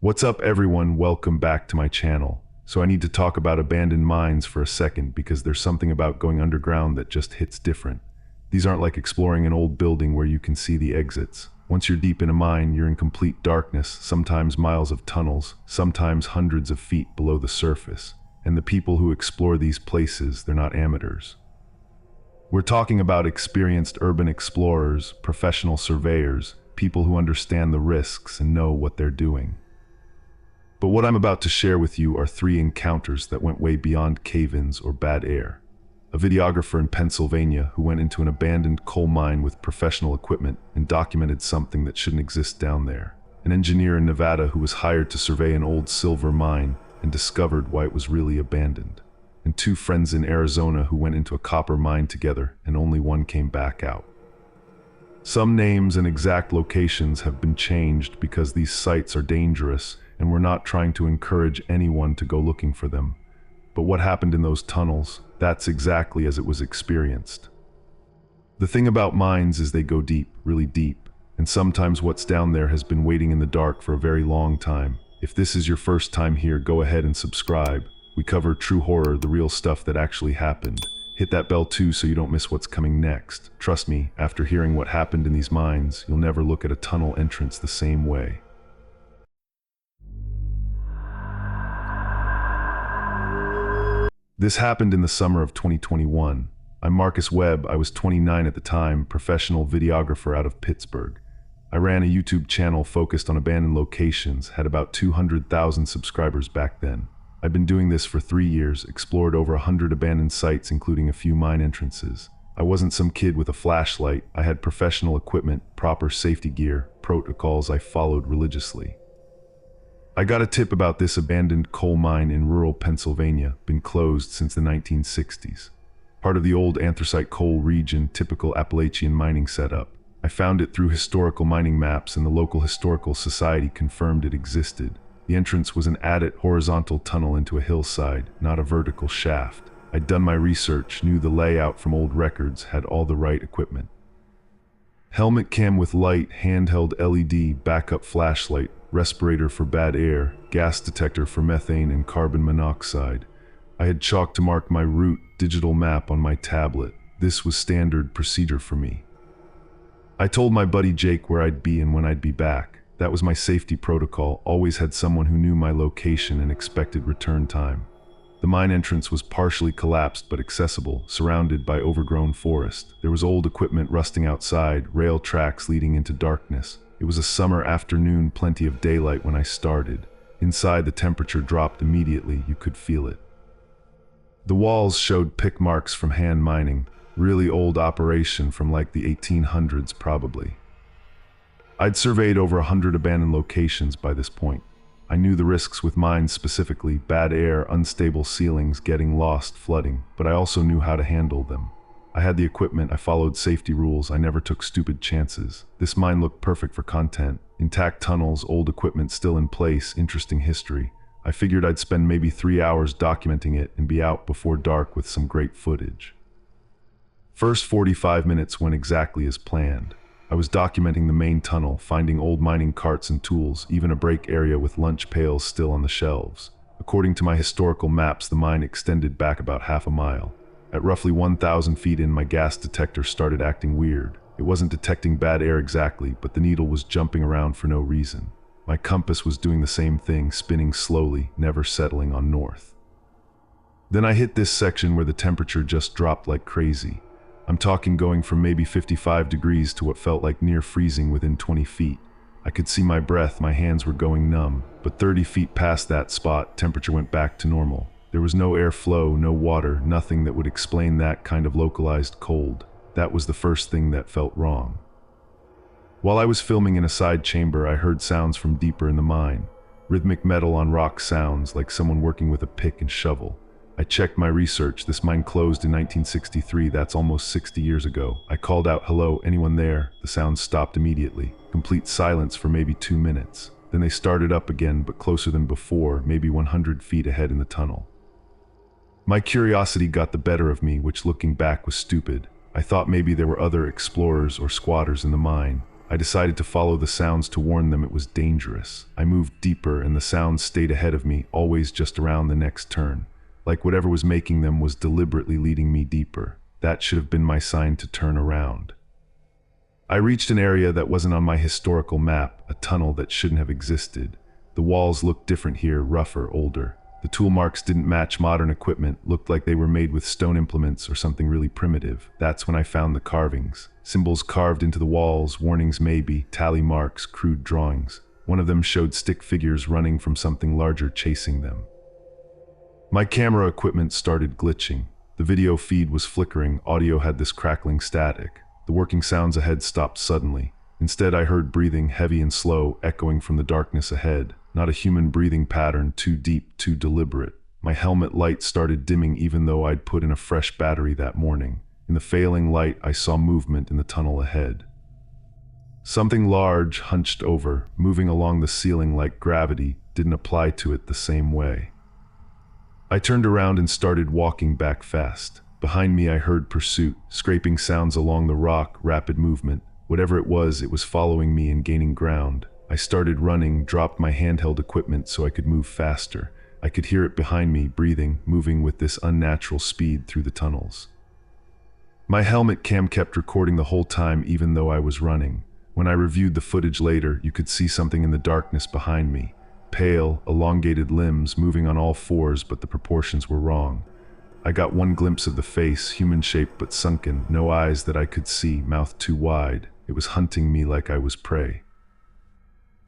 What's up everyone, welcome back to my channel. So I need to talk about abandoned mines for a second because there's something about going underground that just hits different. These aren't like exploring an old building where you can see the exits. Once you're deep in a mine, you're in complete darkness, sometimes miles of tunnels, sometimes hundreds of feet below the surface. And the people who explore these places, they're not amateurs. We're talking about experienced urban explorers, professional surveyors, people who understand the risks and know what they're doing. But what I'm about to share with you are 3 encounters that went way beyond cave-ins or bad air. A videographer in Pennsylvania who went into an abandoned coal mine with professional equipment and documented something that shouldn't exist down there. An engineer in Nevada who was hired to survey an old silver mine and discovered why it was really abandoned. And 2 friends in Arizona who went into a copper mine together and only one came back out. Some names and exact locations have been changed because these sites are dangerous, and we're not trying to encourage anyone to go looking for them. But what happened in those tunnels, that's exactly as it was experienced. The thing about mines is they go deep, really deep, and sometimes what's down there has been waiting in the dark for a very long time. If this is your first time here, go ahead and subscribe. We cover true horror, the real stuff that actually happened. Hit that bell too so you don't miss what's coming next. Trust me, after hearing what happened in these mines, you'll never look at a tunnel entrance the same way. This happened in the summer of 2021. I'm Marcus Webb. I was 29 at the time, professional videographer out of Pittsburgh. I ran a YouTube channel focused on abandoned locations, had about 200,000 subscribers back then. I've been doing this for 3 years, explored over 100 abandoned sites, including a few mine entrances. I wasn't some kid with a flashlight. I had professional equipment, proper safety gear, protocols I followed religiously. I got a tip about this abandoned coal mine in rural Pennsylvania, been closed since the 1960s. Part of the old anthracite coal region, typical Appalachian mining setup. I found it through historical mining maps and the local historical society confirmed it existed. The entrance was an adit horizontal tunnel into a hillside, not a vertical shaft. I'd done my research, knew the layout from old records, had all the right equipment. Helmet cam with light, handheld LED, backup flashlight, respirator for bad air, gas detector for methane and carbon monoxide. I had chalk to mark my route, digital map on my tablet. This was standard procedure for me. I told my buddy Jake where I'd be and when I'd be back. That was my safety protocol, always had someone who knew my location and expected return time. The mine entrance was partially collapsed but accessible, surrounded by overgrown forest. There was old equipment rusting outside, rail tracks leading into darkness. It was a summer afternoon, plenty of daylight when I started. Inside, the temperature dropped immediately, you could feel it. The walls showed pick marks from hand mining, really old operation from like the 1800s probably. I'd surveyed over 100 abandoned locations by this point. I knew the risks with mines specifically, bad air, unstable ceilings, getting lost, flooding, but I also knew how to handle them. I had the equipment, I followed safety rules, I never took stupid chances. This mine looked perfect for content. Intact tunnels, old equipment still in place, interesting history. I figured I'd spend maybe 3 hours documenting it and be out before dark with some great footage. First 45 minutes went exactly as planned. I was documenting the main tunnel, finding old mining carts and tools, even a break area with lunch pails still on the shelves. According to my historical maps, the mine extended back about half a mile. At roughly 1,000 feet in, my gas detector started acting weird. It wasn't detecting bad air exactly, but the needle was jumping around for no reason. My compass was doing the same thing, spinning slowly, never settling on north. Then I hit this section where the temperature just dropped like crazy. I'm talking going from maybe 55 degrees to what felt like near freezing within 20 feet. I could see my breath, my hands were going numb, but 30 feet past that spot, temperature went back to normal. There was no airflow, no water, nothing that would explain that kind of localized cold. That was the first thing that felt wrong. While I was filming in a side chamber, I heard sounds from deeper in the mine. Rhythmic metal on rock sounds, like someone working with a pick and shovel. I checked my research. This mine closed in 1963, that's almost 60 years ago. I called out, "Hello, anyone there?" The sound stopped immediately. Complete silence for maybe 2 minutes. Then they started up again, but closer than before, maybe 100 feet ahead in the tunnel. My curiosity got the better of me, which looking back was stupid. I thought maybe there were other explorers or squatters in the mine. I decided to follow the sounds to warn them it was dangerous. I moved deeper and the sounds stayed ahead of me, always just around the next turn. Like whatever was making them was deliberately leading me deeper. That should have been my sign to turn around. I reached an area that wasn't on my historical map, a tunnel that shouldn't have existed. The walls looked different here, rougher, older. The tool marks didn't match modern equipment, looked like they were made with stone implements or something really primitive. That's when I found the carvings. Symbols carved into the walls, warnings maybe, tally marks, crude drawings. One of them showed stick figures running from something larger chasing them. My camera equipment started glitching. The video feed was flickering, audio had this crackling static. The working sounds ahead stopped suddenly. Instead, I heard breathing, heavy and slow, echoing from the darkness ahead. Not a human breathing pattern, too deep, too deliberate. My helmet light started dimming even though I'd put in a fresh battery that morning. In the failing light, I saw movement in the tunnel ahead. Something large, hunched over, moving along the ceiling like gravity, didn't apply to it the same way. I turned around and started walking back fast. Behind me I heard pursuit, scraping sounds along the rock, rapid movement. Whatever it was following me and gaining ground. I started running, dropped my handheld equipment so I could move faster. I could hear it behind me, breathing, moving with this unnatural speed through the tunnels. My helmet cam kept recording the whole time even though I was running. When I reviewed the footage later, you could see something in the darkness behind me. Pale, elongated limbs moving on all fours, but the proportions were wrong. I got one glimpse of the face, human-shaped but sunken, no eyes that I could see, mouth too wide. It was hunting me like I was prey.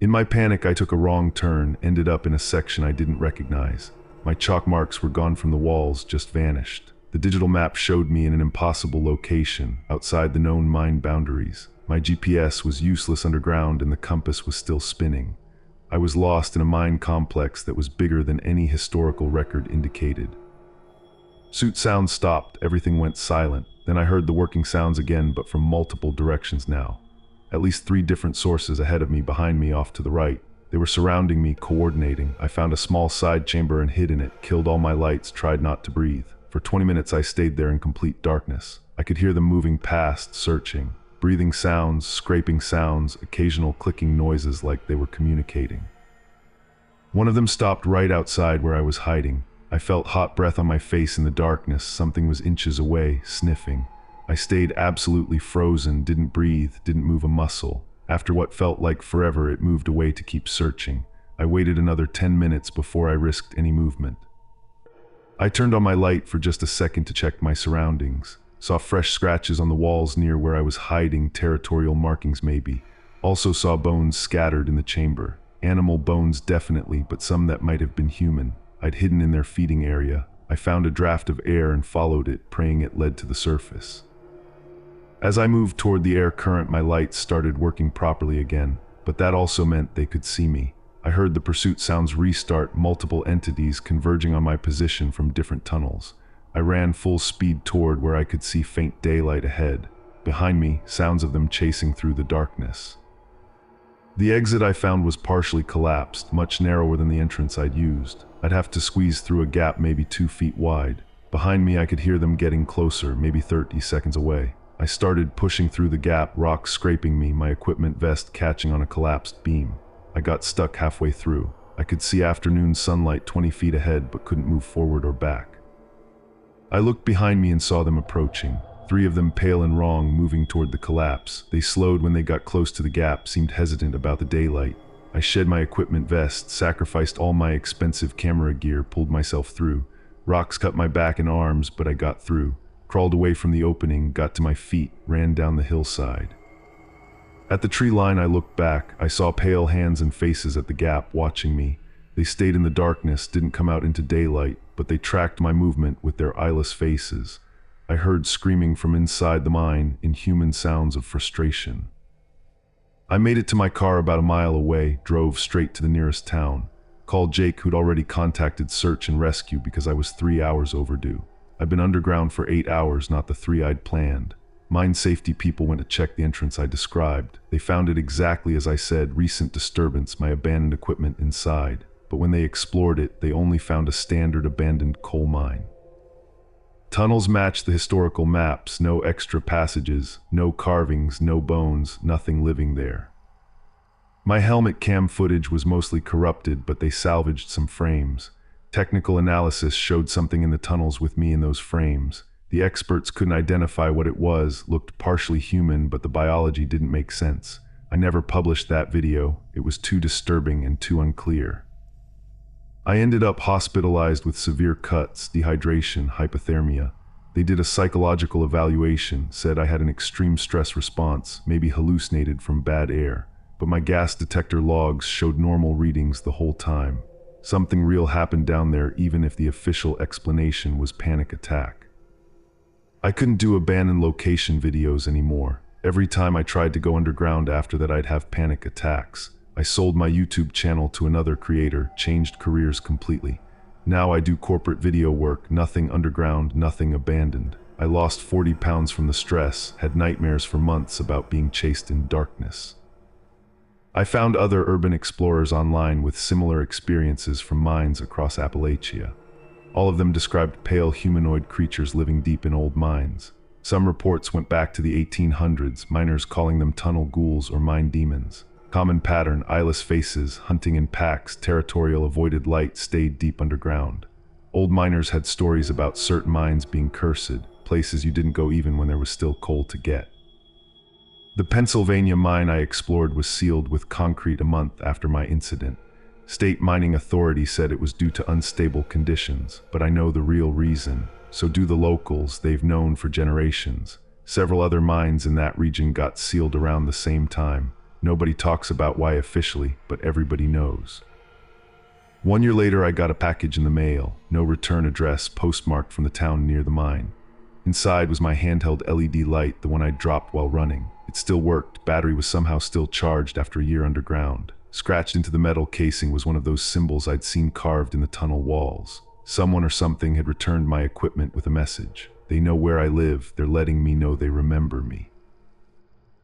In my panic, I took a wrong turn, ended up in a section I didn't recognize. My chalk marks were gone from the walls, just vanished. The digital map showed me in an impossible location, outside the known mine boundaries. My GPS was useless underground and the compass was still spinning. I was lost in a mine complex that was bigger than any historical record indicated. Suit sounds stopped, everything went silent. Then I heard the working sounds again, but from multiple directions now. At least 3 different sources ahead of me, behind me, off to the right. They were surrounding me, coordinating. I found a small side chamber and hid in it, killed all my lights, tried not to breathe. For 20 minutes I stayed there in complete darkness. I could hear them moving past, searching. Breathing sounds, scraping sounds, occasional clicking noises like they were communicating. One of them stopped right outside where I was hiding. I felt hot breath on my face in the darkness. Something was inches away, sniffing. I stayed absolutely frozen, didn't breathe, didn't move a muscle. After what felt like forever, it moved away to keep searching. I waited another 10 minutes before I risked any movement. I turned on my light for just a second to check my surroundings. Saw fresh scratches on the walls near where I was hiding, territorial markings maybe. Also saw bones scattered in the chamber. Animal bones definitely, but some that might have been human. I'd hidden in their feeding area. I found a draft of air and followed it, praying it led to the surface. As I moved toward the air current, my lights started working properly again, but that also meant they could see me. I heard the pursuit sounds restart, multiple entities converging on my position from different tunnels. I ran full speed toward where I could see faint daylight ahead. Behind me, sounds of them chasing through the darkness. The exit I found was partially collapsed, much narrower than the entrance I'd used. I'd have to squeeze through a gap maybe 2 feet wide. Behind me I could hear them getting closer, maybe 30 seconds away. I started pushing through the gap, rocks scraping me, my equipment vest catching on a collapsed beam. I got stuck halfway through. I could see afternoon sunlight 20 feet ahead but couldn't move forward or back. I looked behind me and saw them approaching. 3 of them, pale and wrong, moving toward the collapse. They slowed when they got close to the gap, seemed hesitant about the daylight. I shed my equipment vest, sacrificed all my expensive camera gear, pulled myself through. Rocks cut my back and arms, but I got through. Crawled away from the opening, got to my feet, ran down the hillside. At the tree line I looked back. I saw pale hands and faces at the gap watching me. They stayed in the darkness, didn't come out into daylight, but they tracked my movement with their eyeless faces. I heard screaming from inside the mine, inhuman sounds of frustration. I made it to my car about a mile away, drove straight to the nearest town. Called Jake, who'd already contacted search and rescue because I was 3 hours overdue. I'd been underground for 8 hours, not the 3 I'd planned. Mine safety people went to check the entrance I described. They found it exactly as I said, recent disturbance, my abandoned equipment inside. But when they explored it, they only found a standard abandoned coal mine. Tunnels matched the historical maps, no extra passages, no carvings, no bones, nothing living there. My helmet cam footage was mostly corrupted, but they salvaged some frames. Technical analysis showed something in the tunnels with me in those frames. The experts couldn't identify what it was, looked partially human, but the biology didn't make sense. I never published that video. It was too disturbing and too unclear. I ended up hospitalized with severe cuts, dehydration, hypothermia. They did a psychological evaluation, said I had an extreme stress response, maybe hallucinated from bad air. But my gas detector logs showed normal readings the whole time. Something real happened down there, even if the official explanation was panic attack. I couldn't do abandoned location videos anymore. Every time I tried to go underground after that, I'd have panic attacks. I sold my YouTube channel to another creator, changed careers completely. Now I do corporate video work, nothing underground, nothing abandoned. I lost 40 pounds from the stress, had nightmares for months about being chased in darkness. I found other urban explorers online with similar experiences from mines across Appalachia. All of them described pale humanoid creatures living deep in old mines. Some reports went back to the 1800s, miners calling them tunnel ghouls or mine demons. Common pattern, eyeless faces, hunting in packs, territorial, avoided light, stayed deep underground. Old miners had stories about certain mines being cursed, places you didn't go even when there was still coal to get. The Pennsylvania mine I explored was sealed with concrete a month after my incident. State mining authority said it was due to unstable conditions, but I know the real reason. So do the locals, they've known for generations. Several other mines in that region got sealed around the same time. Nobody talks about why officially, but everybody knows. 1 year later, I got a package in the mail, no return address, postmarked from the town near the mine. Inside was my handheld LED light, the one I dropped while running. It still worked, battery was somehow still charged after a year underground. Scratched into the metal casing was one of those symbols I'd seen carved in the tunnel walls. Someone or something had returned my equipment with a message. They know where I live, they're letting me know they remember me.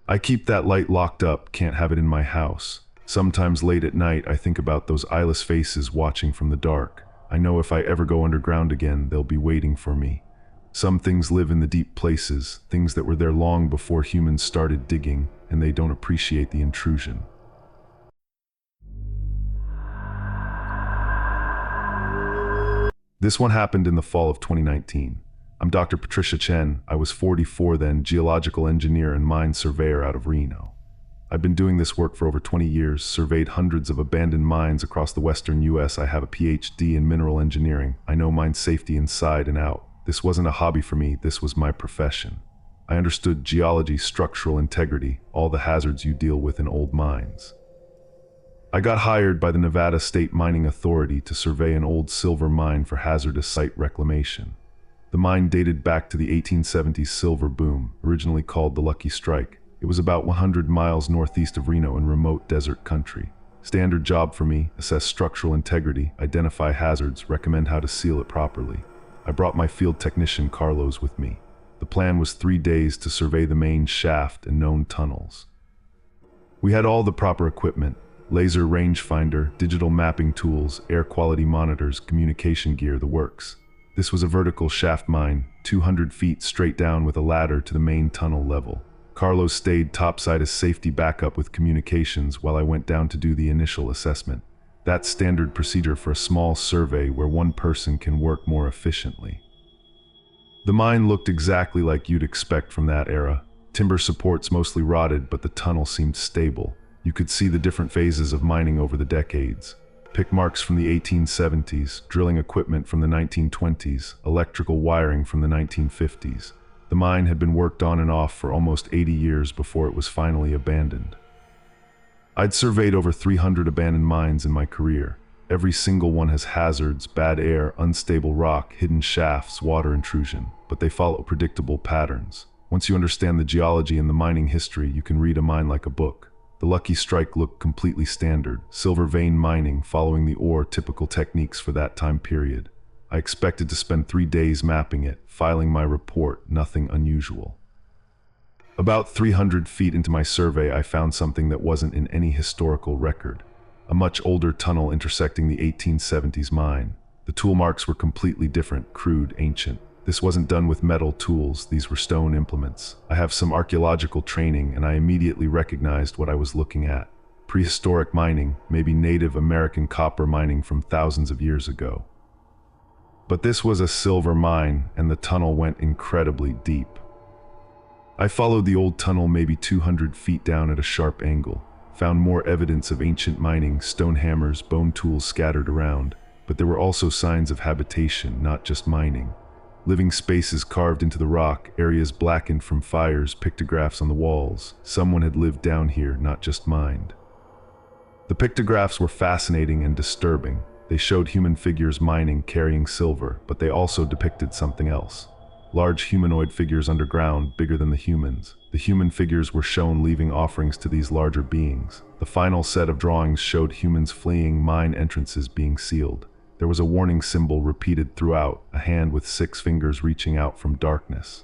I keep that light locked up, can't have it in my house. Sometimes late at night I think about those eyeless faces watching from the dark. I know if I ever go underground again, they'll be waiting for me. Some things live in the deep places, things that were there long before humans started digging, and they don't appreciate the intrusion. This one happened in the fall of 2019. I'm Dr. Patricia Chen. I was 44 then, geological engineer and mine surveyor out of Reno. I've been doing this work for over 20 years, surveyed hundreds of abandoned mines across the western US. I have a PhD in mineral engineering. I know mine safety inside and out. This wasn't a hobby for me, this was my profession. I understood geology, structural integrity, all the hazards you deal with in old mines. I got hired by the Nevada State Mining Authority to survey an old silver mine for hazardous site reclamation. The mine dated back to the 1870s silver boom, originally called the Lucky Strike. It was about 100 miles northeast of Reno in remote desert country. Standard job for me, assess structural integrity, identify hazards, recommend how to seal it properly. I brought my field technician Carlos with me. The plan was 3 days to survey the main shaft and known tunnels. We had all the proper equipment: laser rangefinder, digital mapping tools, air quality monitors, communication gear, the works. This was a vertical shaft mine, 200 feet straight down with a ladder to the main tunnel level. Carlos stayed topside as safety backup with communications while I went down to do the initial assessment. That's standard procedure for a small survey where one person can work more efficiently. The mine looked exactly like you'd expect from that era. Timber supports mostly rotted, but the tunnel seemed stable. You could see the different phases of mining over the decades. Pick marks from the 1870s, drilling equipment from the 1920s, electrical wiring from the 1950s. The mine had been worked on and off for almost 80 years before it was finally abandoned. I'd surveyed over 300 abandoned mines in my career. Every single one has hazards, bad air, unstable rock, hidden shafts, water intrusion, but they follow predictable patterns. Once you understand the geology and the mining history, you can read a mine like a book. The Lucky Strike looked completely standard, silver vein mining, following the ore typical techniques for that time period. I expected to spend 3 days mapping it, filing my report, nothing unusual. About 300 feet into my survey, I found something that wasn't in any historical record. A much older tunnel intersecting the 1870s mine. The tool marks were completely different, crude, ancient. This wasn't done with metal tools, these were stone implements. I have some archaeological training and I immediately recognized what I was looking at. Prehistoric mining, maybe Native American copper mining from thousands of years ago. But this was a silver mine and the tunnel went incredibly deep. I followed the old tunnel maybe 200 feet down at a sharp angle, found more evidence of ancient mining, stone hammers, bone tools scattered around, but there were also signs of habitation, not just mining. Living spaces carved into the rock, areas blackened from fires, pictographs on the walls. Someone had lived down here, not just mined. The pictographs were fascinating and disturbing. They showed human figures mining, carrying silver, but they also depicted something else. Large humanoid figures underground, bigger than the humans. The human figures were shown leaving offerings to these larger beings. The final set of drawings showed humans fleeing, mine entrances being sealed. There was a warning symbol repeated throughout, a hand with 6 fingers reaching out from darkness.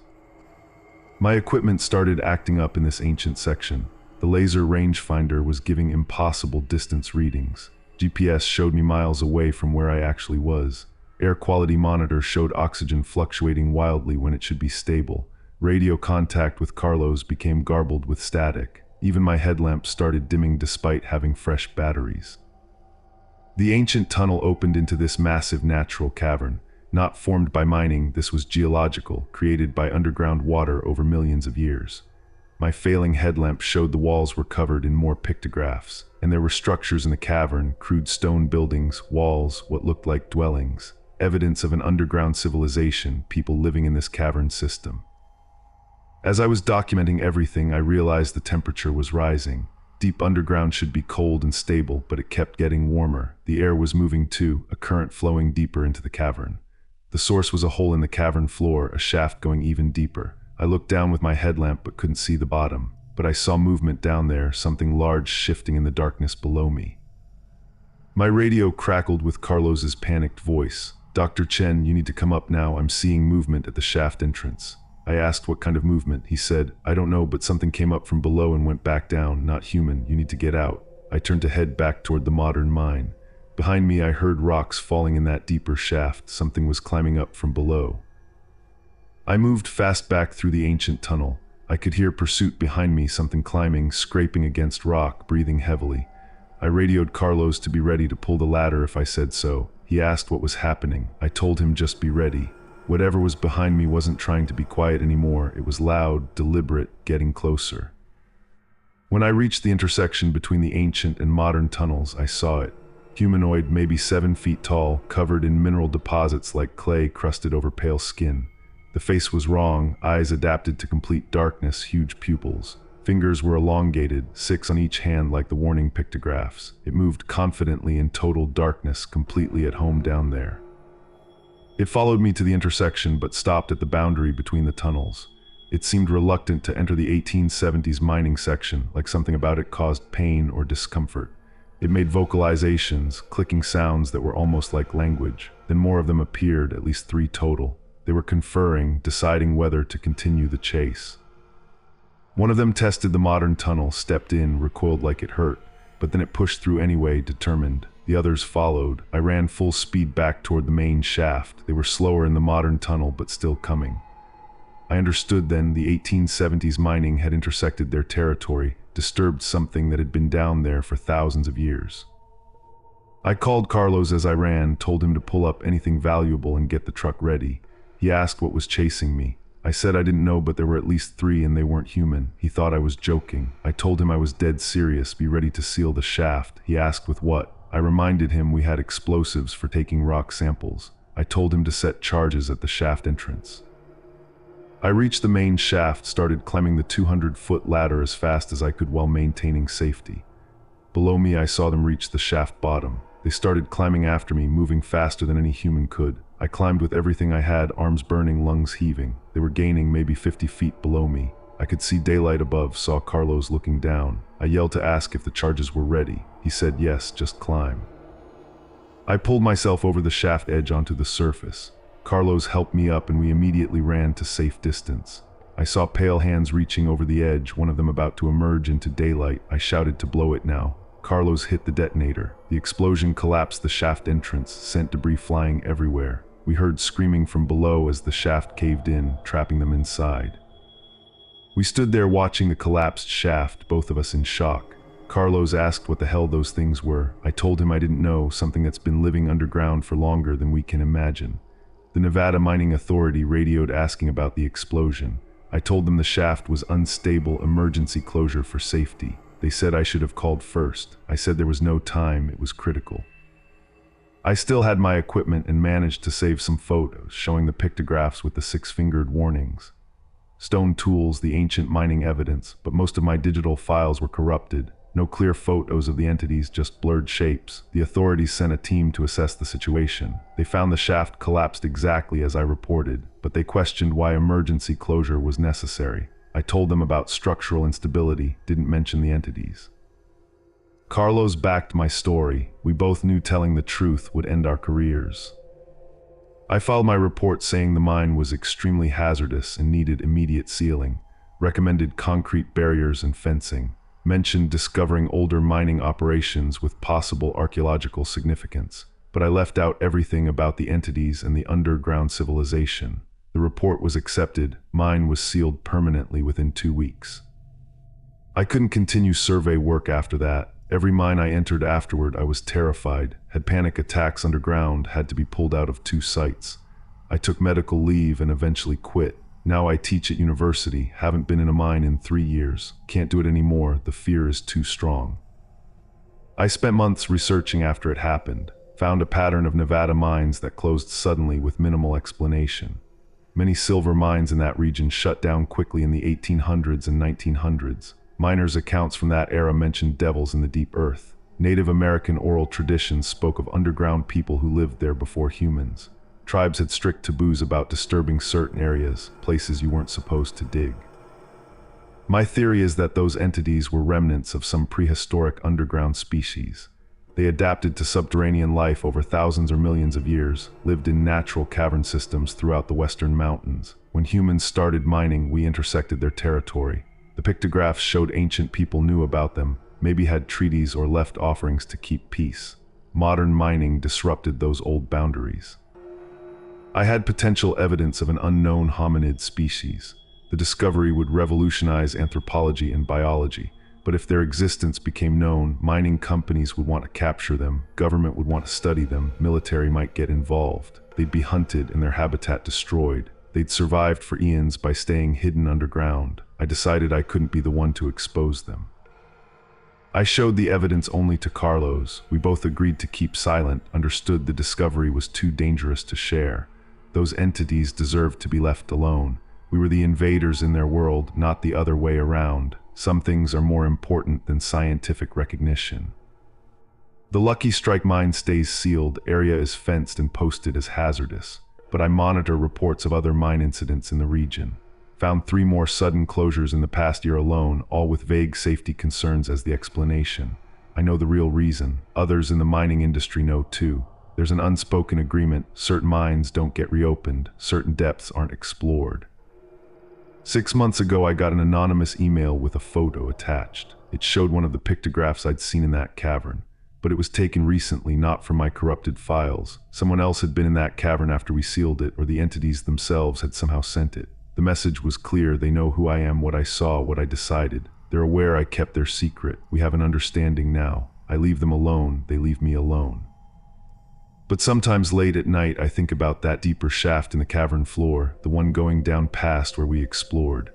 My equipment started acting up in this ancient section. The laser rangefinder was giving impossible distance readings. GPS showed me miles away from where I actually was. Air quality monitor showed oxygen fluctuating wildly when it should be stable. Radio contact with Carlos became garbled with static. Even my headlamp started dimming despite having fresh batteries. The ancient tunnel opened into this massive natural cavern. Not formed by mining, this was geological, created by underground water over millions of years. My failing headlamp showed the walls were covered in more pictographs, and there were structures in the cavern, crude stone buildings, walls, what looked like dwellings. Evidence of an underground civilization, people living in this cavern system. As I was documenting everything, I realized the temperature was rising. Deep underground should be cold and stable, but it kept getting warmer. The air was moving too, a current flowing deeper into the cavern. The source was a hole in the cavern floor, a shaft going even deeper. I looked down with my headlamp but couldn't see the bottom. But I saw movement down there, something large shifting in the darkness below me. My radio crackled with Carlos's panicked voice. "Dr. Chen, you need to come up now. I'm seeing movement at the shaft entrance." I asked what kind of movement. He said, "I don't know, but something came up from below and went back down. Not human. You need to get out." I turned to head back toward the modern mine. Behind me, I heard rocks falling in that deeper shaft. Something was climbing up from below. I moved fast back through the ancient tunnel. I could hear pursuit behind me, something climbing, scraping against rock, breathing heavily. I radioed Carlos to be ready to pull the ladder if I said so. He asked what was happening. I told him just be ready. Whatever was behind me wasn't trying to be quiet anymore. It was loud, deliberate, getting closer. When I reached the intersection between the ancient and modern tunnels, I saw it. Humanoid, maybe 7 feet tall, covered in mineral deposits like clay crusted over pale skin. The face was wrong, eyes adapted to complete darkness, huge pupils. Fingers were elongated, 6 on each hand like the warning pictographs. It moved confidently in total darkness, completely at home down there. It followed me to the intersection but stopped at the boundary between the tunnels. It seemed reluctant to enter the 1870s mining section, like something about it caused pain or discomfort. It made vocalizations, clicking sounds that were almost like language. Then more of them appeared, at least 3 total. They were conferring, deciding whether to continue the chase. One of them tested the modern tunnel, stepped in, recoiled like it hurt, but then it pushed through anyway, determined. The others followed. I ran full speed back toward the main shaft. They were slower in the modern tunnel, but still coming. I understood then the 1870s mining had intersected their territory, disturbed something that had been down there for thousands of years. I called Carlos as I ran, told him to pull up anything valuable and get the truck ready. He asked what was chasing me. I said I didn't know, but there were at least 3 and they weren't human. He thought I was joking. I told him I was dead serious, be ready to seal the shaft. He asked with what. I reminded him we had explosives for taking rock samples. I told him to set charges at the shaft entrance. I reached the main shaft, started climbing the 200-foot ladder as fast as I could while maintaining safety. Below me, I saw them reach the shaft bottom. They started climbing after me, moving faster than any human could. I climbed with everything I had, arms burning, lungs heaving. They were gaining maybe 50 feet below me. I could see daylight above, saw Carlos looking down. I yelled to ask if the charges were ready. He said yes, just climb. I pulled myself over the shaft edge onto the surface. Carlos helped me up and we immediately ran to safe distance. I saw pale hands reaching over the edge, one of them about to emerge into daylight. I shouted to blow it now. Carlos hit the detonator. The explosion collapsed the shaft entrance, sent debris flying everywhere. We heard screaming from below as the shaft caved in, trapping them inside. We stood there watching the collapsed shaft, both of us in shock. Carlos asked what the hell those things were. I told him I didn't know, something that's been living underground for longer than we can imagine. The Nevada Mining Authority radioed asking about the explosion. I told them the shaft was unstable, emergency closure for safety. They said I should have called first. I said there was no time, it was critical. I still had my equipment and managed to save some photos, showing the pictographs with the six-fingered warnings. Stone tools, the ancient mining evidence, but most of my digital files were corrupted. No clear photos of the entities, just blurred shapes. The authorities sent a team to assess the situation. They found the shaft collapsed exactly as I reported, but they questioned why emergency closure was necessary. I told them about structural instability, didn't mention the entities. Carlos backed my story. We both knew telling the truth would end our careers. I filed my report saying the mine was extremely hazardous and needed immediate sealing, recommended concrete barriers and fencing, mentioned discovering older mining operations with possible archaeological significance, but I left out everything about the entities and the underground civilization. The report was accepted. Mine was sealed permanently within 2 weeks. I couldn't continue survey work after that. Every mine I entered afterward, I was terrified, had panic attacks underground, had to be pulled out of 2 sites. I took medical leave and eventually quit. Now I teach at university, haven't been in a mine in 3 years. Can't do it anymore, the fear is too strong. I spent months researching after it happened, found a pattern of Nevada mines that closed suddenly with minimal explanation. Many silver mines in that region shut down quickly in the 1800s and 1900s. Miners' accounts from that era mentioned devils in the deep earth. Native American oral traditions spoke of underground people who lived there before humans. Tribes had strict taboos about disturbing certain areas, places you weren't supposed to dig. My theory is that those entities were remnants of some prehistoric underground species. They adapted to subterranean life over thousands or millions of years, lived in natural cavern systems throughout the western mountains. When humans started mining, we intersected their territory. The pictographs showed ancient people knew about them, maybe had treaties or left offerings to keep peace. Modern mining disrupted those old boundaries. I had potential evidence of an unknown hominid species. The discovery would revolutionize anthropology and biology, but if their existence became known, mining companies would want to capture them, government would want to study them, military might get involved. They'd be hunted and their habitat destroyed. They'd survived for eons by staying hidden underground. I decided I couldn't be the one to expose them. I showed the evidence only to Carlos. We both agreed to keep silent, understood the discovery was too dangerous to share. Those entities deserved to be left alone. We were the invaders in their world, not the other way around. Some things are more important than scientific recognition. The Lucky Strike mine stays sealed, area is fenced and posted as hazardous, but I monitor reports of other mine incidents in the region. Found 3 more sudden closures in the past year alone, all with vague safety concerns as the explanation. I know the real reason. Others in the mining industry know too. There's an unspoken agreement. Certain mines don't get reopened. Certain depths aren't explored. 6 months ago, I got an anonymous email with a photo attached. It showed one of the pictographs I'd seen in that cavern, but it was taken recently, not from my corrupted files. Someone else had been in that cavern after we sealed it, or the entities themselves had somehow sent it. The message was clear. They know who I am, what I saw, what I decided. They're aware I kept their secret. We have an understanding now. I leave them alone, they leave me alone. But sometimes late at night, I think about that deeper shaft in the cavern floor, the one going down past where we explored.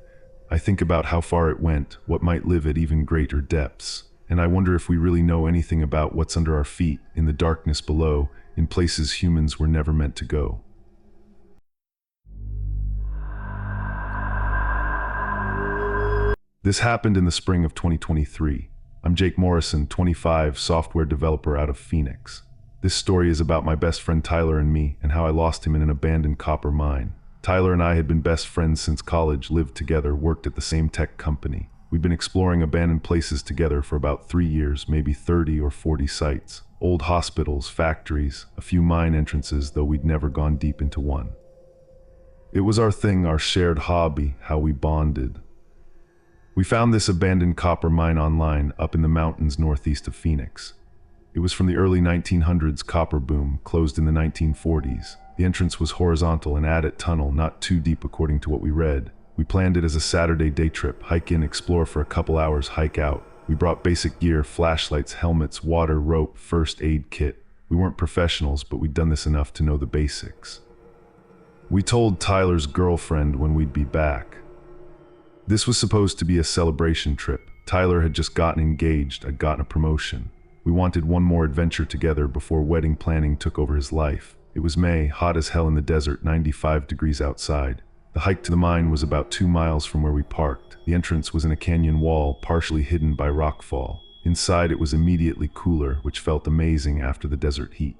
I think about how far it went, what might live at even greater depths. And I wonder if we really know anything about what's under our feet, in the darkness below, in places humans were never meant to go. This happened in the spring of 2023. I'm Jake Morrison, 25, software developer out of Phoenix. This story is about my best friend Tyler and me, and how I lost him in an abandoned copper mine. Tyler and I had been best friends since college, lived together, worked at the same tech company. We'd been exploring abandoned places together for about 3 years, maybe 30 or 40 sites. Old hospitals, factories, a few mine entrances, though we'd never gone deep into one. It was our thing, our shared hobby, how we bonded. We found this abandoned copper mine online, up in the mountains northeast of Phoenix. It was from the early 1900s copper boom, closed in the 1940s. The entrance was horizontal and at tunnel, not too deep according to what we read. We planned it as a Saturday day trip, hike in, explore for a couple hours, hike out. We brought basic gear, flashlights, helmets, water, rope, first aid kit. We weren't professionals, but we'd done this enough to know the basics. We told Tyler's girlfriend when we'd be back. This was supposed to be a celebration trip. Tyler had just gotten engaged, I'd gotten a promotion. We wanted one more adventure together before wedding planning took over his life. It was May, hot as hell in the desert, 95 degrees outside. The hike to the mine was about 2 miles from where we parked. The entrance was in a canyon wall, partially hidden by rockfall. Inside it was immediately cooler, which felt amazing after the desert heat.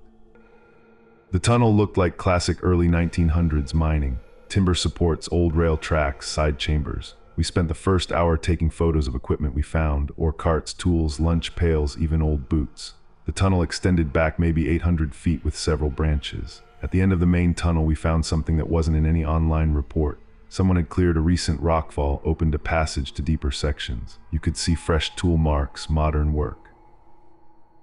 The tunnel looked like classic early 1900s mining. Timber supports, old rail tracks, side chambers. We spent the first hour taking photos of equipment we found, ore carts, tools, lunch pails, even old boots. The tunnel extended back maybe 800 feet with several branches. At the end of the main tunnel we found something that wasn't in any online report. Someone had cleared a recent rockfall, opened a passage to deeper sections. You could see fresh tool marks, modern work.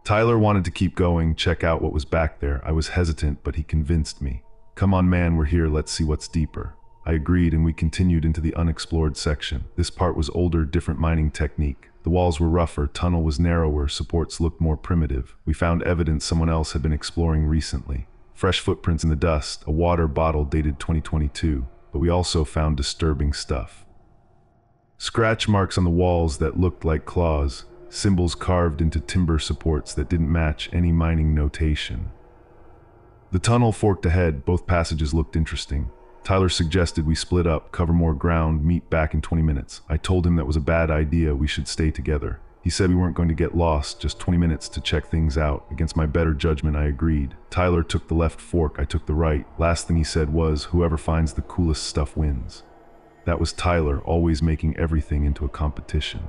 Tyler wanted to keep going, check out what was back there. I was hesitant, but he convinced me. Come on man, we're here, let's see what's deeper. I agreed and we continued into the unexplored section. This part was older, different mining technique. The walls were rougher, tunnel was narrower, supports looked more primitive. We found evidence someone else had been exploring recently. Fresh footprints in the dust, a water bottle dated 2022, but we also found disturbing stuff. Scratch marks on the walls that looked like claws, symbols carved into timber supports that didn't match any mining notation. The tunnel forked ahead, both passages looked interesting. Tyler suggested we split up, cover more ground, meet back in 20 minutes. I told him that was a bad idea, we should stay together. He said we weren't going to get lost, just 20 minutes to check things out. Against my better judgment, I agreed. Tyler took the left fork, I took the right. Last thing he said was, whoever finds the coolest stuff wins. That was Tyler, always making everything into a competition.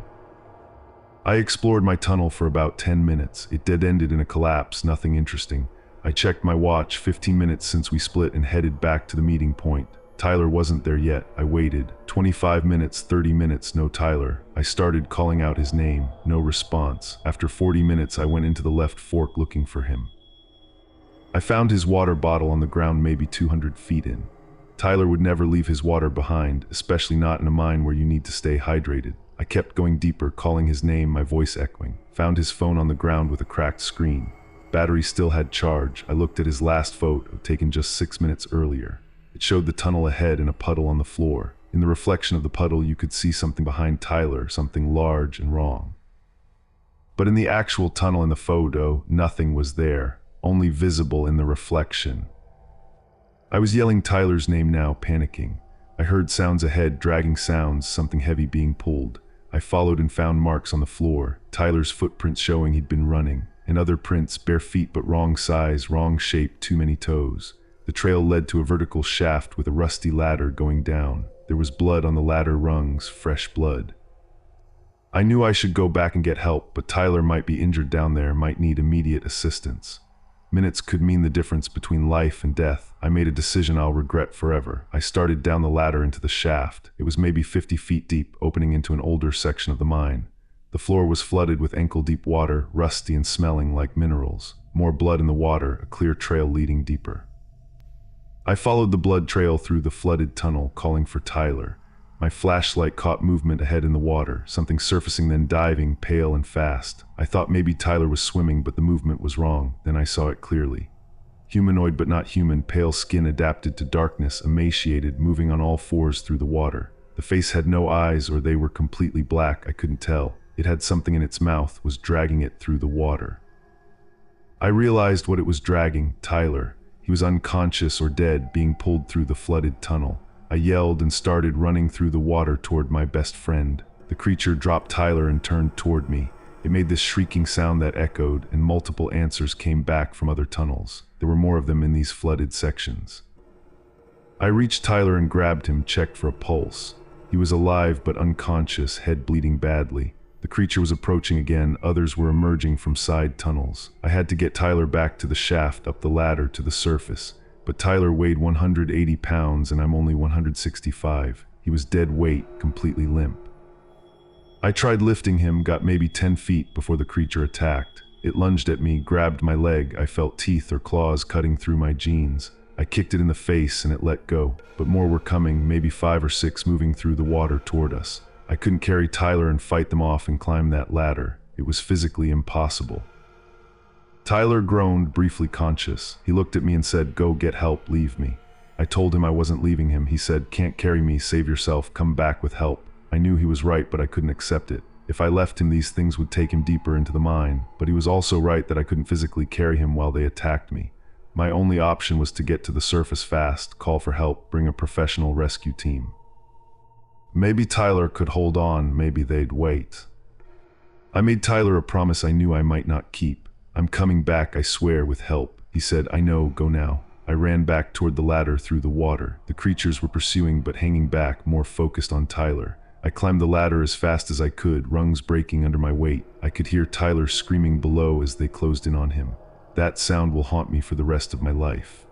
I explored my tunnel for about 10 minutes. It dead-ended in a collapse, nothing interesting. I checked my watch, 15 minutes since we split, and headed back to the meeting point. Tyler wasn't there yet. I waited. 25 minutes, 30 minutes, no Tyler. I started calling out his name, no response. After 40 minutes, I went into the left fork looking for him. I found his water bottle on the ground maybe 200 feet in. Tyler would never leave his water behind, especially not in a mine where you need to stay hydrated. I kept going deeper, calling his name, my voice echoing. Found his phone on the ground with a cracked screen. Battery still had charge. I looked at his last photo, taken just 6 minutes earlier. It showed the tunnel ahead and a puddle on the floor. In the reflection of the puddle, you could see something behind Tyler, something large and wrong. But in the actual tunnel in the photo, nothing was there, only visible in the reflection. I was yelling Tyler's name now, panicking. I heard sounds ahead, dragging sounds, something heavy being pulled. I followed and found marks on the floor, Tyler's footprints showing he'd been running, and other prints, bare feet but wrong size, wrong shape, too many toes. The trail led to a vertical shaft with a rusty ladder going down. There was blood on the ladder rungs, fresh blood. I knew I should go back and get help, but Tyler might be injured down there, might need immediate assistance. Minutes could mean the difference between life and death. I made a decision I'll regret forever. I started down the ladder into the shaft. It was maybe 50 feet deep, opening into an older section of the mine. The floor was flooded with ankle-deep water, rusty and smelling like minerals. More blood in the water, a clear trail leading deeper. I followed the blood trail through the flooded tunnel, calling for Tyler. My flashlight caught movement ahead in the water, something surfacing then diving, pale and fast. I thought maybe Tyler was swimming, but the movement was wrong. Then I saw it clearly. Humanoid but not human, pale skin adapted to darkness, emaciated, moving on all fours through the water. The face had no eyes, or they were completely black, I couldn't tell. It had something in its mouth, was dragging it through the water. I realized what it was dragging, Tyler. He was unconscious or dead, being pulled through the flooded tunnel. I yelled and started running through the water toward my best friend. The creature dropped Tyler and turned toward me. It made this shrieking sound that echoed, and multiple answers came back from other tunnels. There were more of them in these flooded sections. I reached Tyler and grabbed him, checked for a pulse. He was alive but unconscious, head bleeding badly. The creature was approaching again, others were emerging from side tunnels. I had to get Tyler back to the shaft, up the ladder to the surface. But Tyler weighed 180 pounds and I'm only 165. He was dead weight, completely limp. I tried lifting him, got maybe 10 feet before the creature attacked. It lunged at me, grabbed my leg. I felt teeth or claws cutting through my jeans. I kicked it in the face and it let go, but more were coming, maybe 5 or 6 moving through the water toward us. I couldn't carry Tyler and fight them off and climb that ladder. It was physically impossible. Tyler groaned, briefly conscious. He looked at me and said, "Go get help, leave me." I told him I wasn't leaving him. He said, "Can't carry me, save yourself, come back with help." I knew he was right, but I couldn't accept it. If I left him, these things would take him deeper into the mine, but he was also right that I couldn't physically carry him while they attacked me. My only option was to get to the surface fast, call for help, bring a professional rescue team. Maybe Tyler could hold on, maybe they'd wait. I made Tyler a promise I knew I might not keep. "I'm coming back, I swear, with help." He said, "I know, go now." I ran back toward the ladder through the water. The creatures were pursuing but hanging back, more focused on Tyler. I climbed the ladder as fast as I could, rungs breaking under my weight. I could hear Tyler screaming below as they closed in on him. That sound will haunt me for the rest of my life.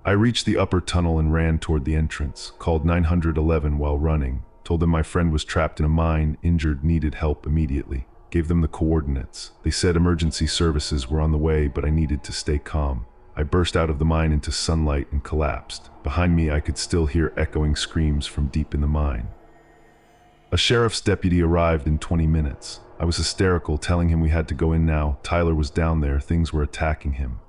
I reached the upper tunnel and ran toward the entrance, called 911 while running, told them my friend was trapped in a mine, injured, needed help immediately. Gave them the coordinates. They said emergency services were on the way, but I needed to stay calm. I burst out of the mine into sunlight and collapsed. Behind me, I could still hear echoing screams from deep in the mine. A sheriff's deputy arrived in 20 minutes. I was hysterical, telling him we had to go in now. Tyler was down there, things were attacking him.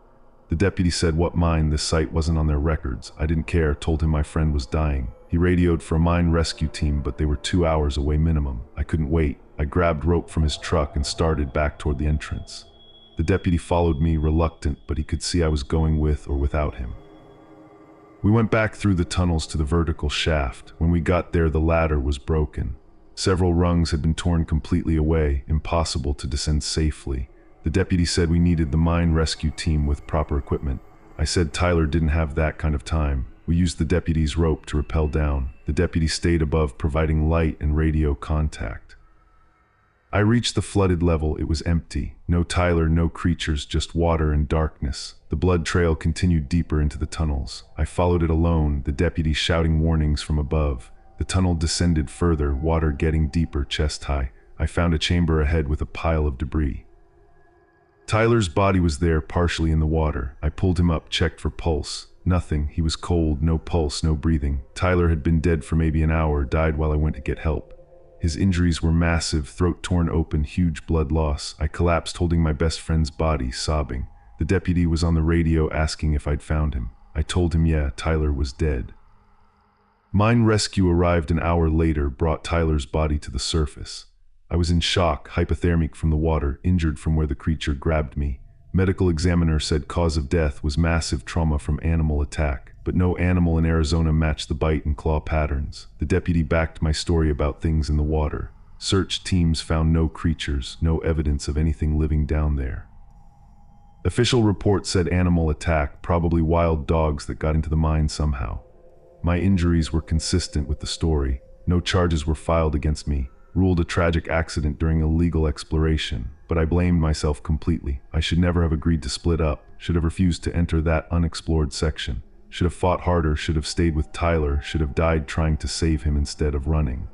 The deputy said, "What mine? This site wasn't on their records." I didn't care, told him my friend was dying. He radioed for a mine rescue team, but they were 2 hours away minimum. I couldn't wait. I grabbed rope from his truck and started back toward the entrance. The deputy followed me, reluctant, but he could see I was going with or without him. We went back through the tunnels to the vertical shaft. When we got there, the ladder was broken. Several rungs had been torn completely away, impossible to descend safely. The deputy said we needed the mine rescue team with proper equipment. I said Tyler didn't have that kind of time. We used the deputy's rope to rappel down. The deputy stayed above, providing light and radio contact. I reached the flooded level. It was empty. No Tyler, no creatures, just water and darkness. The blood trail continued deeper into the tunnels. I followed it alone, the deputy shouting warnings from above. The tunnel descended further, water getting deeper, chest high. I found a chamber ahead with a pile of debris. Tyler's body was there, partially in the water. I pulled him up, checked for pulse. Nothing. He was cold, no pulse, no breathing. Tyler had been dead for maybe an hour, died while I went to get help. His injuries were massive, throat torn open, huge blood loss. I collapsed, holding my best friend's body, sobbing. The deputy was on the radio asking if I'd found him. I told him, yeah, Tyler was dead. Mine rescue arrived an hour later, brought Tyler's body to the surface. I was in shock, hypothermic from the water, injured from where the creature grabbed me. Medical examiner said cause of death was massive trauma from animal attack, but no animal in Arizona matched the bite and claw patterns. The deputy backed my story about things in the water. Search teams found no creatures, no evidence of anything living down there. Official report said animal attack, probably wild dogs that got into the mine somehow. My injuries were consistent with the story. No charges were filed against me. Ruled a tragic accident during illegal exploration, but I blamed myself completely. I should never have agreed to split up, should have refused to enter that unexplored section, should have fought harder, should have stayed with Tyler, should have died trying to save him instead of running.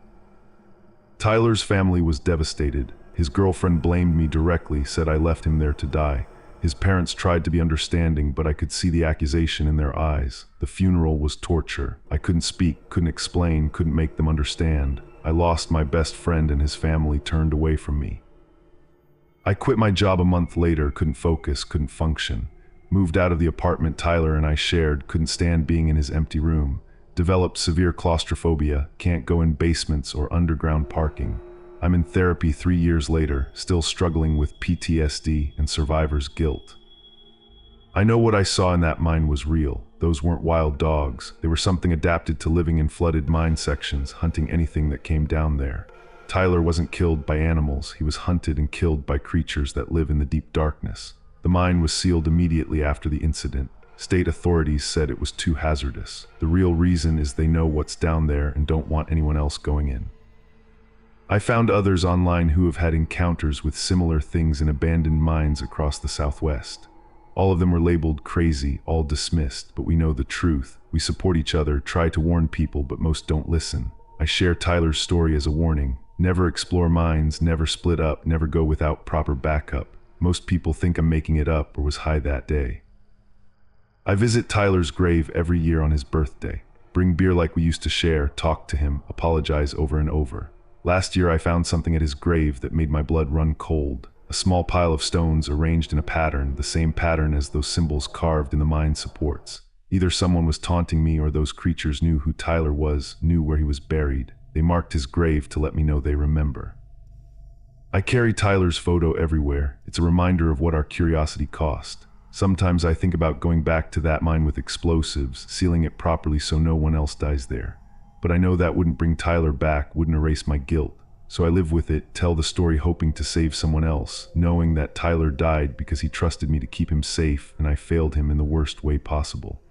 Tyler's family was devastated. His girlfriend blamed me directly, said I left him there to die. His parents tried to be understanding, but I could see the accusation in their eyes. The funeral was torture. I couldn't speak, couldn't explain, couldn't make them understand. I lost my best friend and his family turned away from me. I quit my job a month later, couldn't focus, couldn't function. Moved out of the apartment Tyler and I shared, couldn't stand being in his empty room. Developed severe claustrophobia, can't go in basements or underground parking. I'm in therapy 3 years later, still struggling with PTSD and survivor's guilt. I know what I saw in that mine was real. Those weren't wild dogs. They were something adapted to living in flooded mine sections, hunting anything that came down there. Tyler wasn't killed by animals. He was hunted and killed by creatures that live in the deep darkness. The mine was sealed immediately after the incident. State authorities said it was too hazardous. The real reason is they know what's down there and don't want anyone else going in. I found others online who have had encounters with similar things in abandoned mines across the Southwest. All of them were labeled crazy, all dismissed, but we know the truth. We support each other, try to warn people, but most don't listen. I share Tyler's story as a warning. Never explore mines, never split up, never go without proper backup. Most people think I'm making it up or was high that day. I visit Tyler's grave every year on his birthday. Bring beer like we used to share, talk to him, apologize over and over. Last year I found something at his grave that made my blood run cold. A small pile of stones arranged in a pattern, the same pattern as those symbols carved in the mine supports. Either someone was taunting me or those creatures knew who Tyler was, knew where he was buried. They marked his grave to let me know they remember. I carry Tyler's photo everywhere. It's a reminder of what our curiosity cost. Sometimes I think about going back to that mine with explosives, sealing it properly so no one else dies there. But I know that wouldn't bring Tyler back, wouldn't erase my guilt. So I live with it, tell the story hoping to save someone else, knowing that Tyler died because he trusted me to keep him safe and I failed him in the worst way possible.